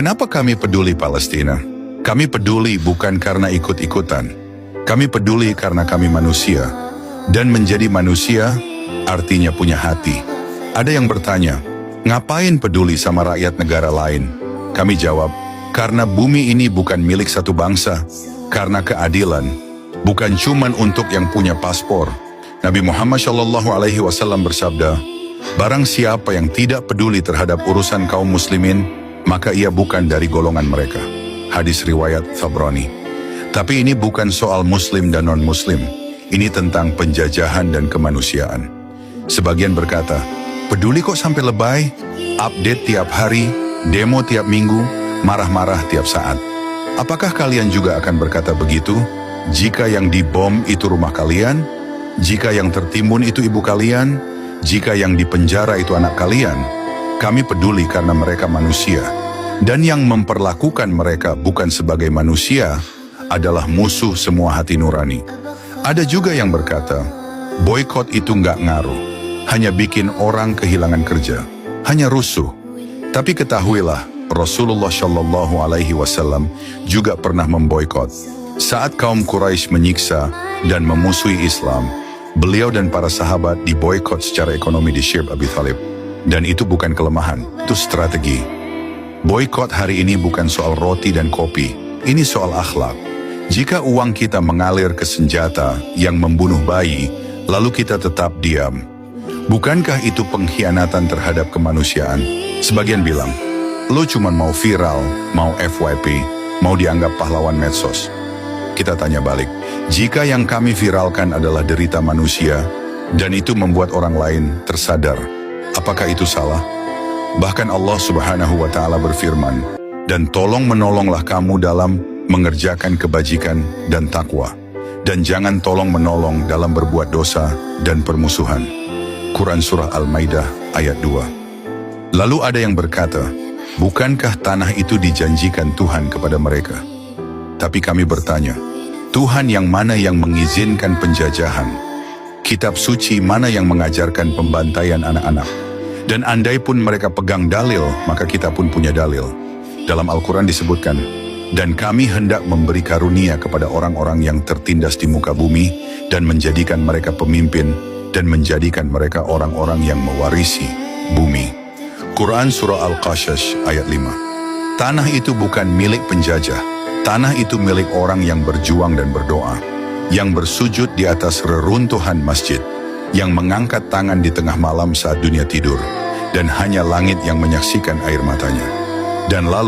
Kenapa kami peduli Palestina? Kami peduli bukan karena ikut-ikutan. Kami peduli karena kami manusia. Dan menjadi manusia artinya punya hati. Ada yang bertanya, ngapain peduli sama rakyat negara lain? Kami jawab, karena bumi ini bukan milik satu bangsa. Karena keadilan, bukan cuman untuk yang punya paspor. Nabi Muhammad SAW bersabda, barang siapa yang tidak peduli terhadap urusan kaum muslimin, maka ia bukan dari golongan mereka. Hadis riwayat Tabrani. Tapi ini bukan soal muslim dan non-muslim. Ini tentang penjajahan dan kemanusiaan. Sebagian berkata, peduli kok sampai lebay? Update tiap hari, demo tiap minggu, marah-marah tiap saat. Apakah kalian juga akan berkata begitu? Jika yang dibom itu rumah kalian, jika yang tertimbun itu ibu kalian, jika yang dipenjara itu anak kalian, kami peduli karena mereka manusia. Dan yang memperlakukan mereka bukan sebagai manusia adalah musuh semua hati nurani. Ada juga yang berkata, boykot itu nggak ngaruh, hanya bikin orang kehilangan kerja, hanya rusuh. Tapi ketahuilah, Rasulullah SAW juga pernah memboykot. Saat kaum Quraisy menyiksa dan memusuhi Islam, beliau dan para sahabat diboykot secara ekonomi di Syirb Abi Thalib. Dan itu bukan kelemahan, itu strategi. Boykot hari ini bukan soal roti dan kopi, ini soal akhlak. Jika uang kita mengalir ke senjata yang membunuh bayi, lalu kita tetap diam. Bukankah itu pengkhianatan terhadap kemanusiaan? Sebagian bilang, lo cuma mau viral, mau FYP, mau dianggap pahlawan medsos. Kita tanya balik, jika yang kami viralkan adalah derita manusia, dan itu membuat orang lain tersadar, apakah itu salah? Bahkan Allah Subhanahu wa Ta'ala berfirman, dan tolong menolonglah kamu dalam mengerjakan kebajikan dan takwa, dan jangan tolong menolong dalam berbuat dosa dan permusuhan. Quran Surah Al-Maidah ayat 2. Lalu ada yang berkata, bukankah tanah itu dijanjikan Tuhan kepada mereka? Tapi kami bertanya, Tuhan yang mana yang mengizinkan penjajahan? Kitab suci mana yang mengajarkan pembantaian anak-anak? Dan andai pun mereka pegang dalil, maka kita pun punya dalil. Dalam Al-Quran disebutkan, dan kami hendak memberi karunia kepada orang-orang yang tertindas di muka bumi, dan menjadikan mereka pemimpin, dan menjadikan mereka orang-orang yang mewarisi bumi. Quran Surah Al-Qasas ayat 5. Tanah itu bukan milik penjajah. Tanah itu milik orang yang berjuang dan berdoa, yang bersujud di atas reruntuhan masjid, yang mengangkat tangan di tengah malam saat dunia tidur, dan hanya langit yang menyaksikan air matanya. Dan lalu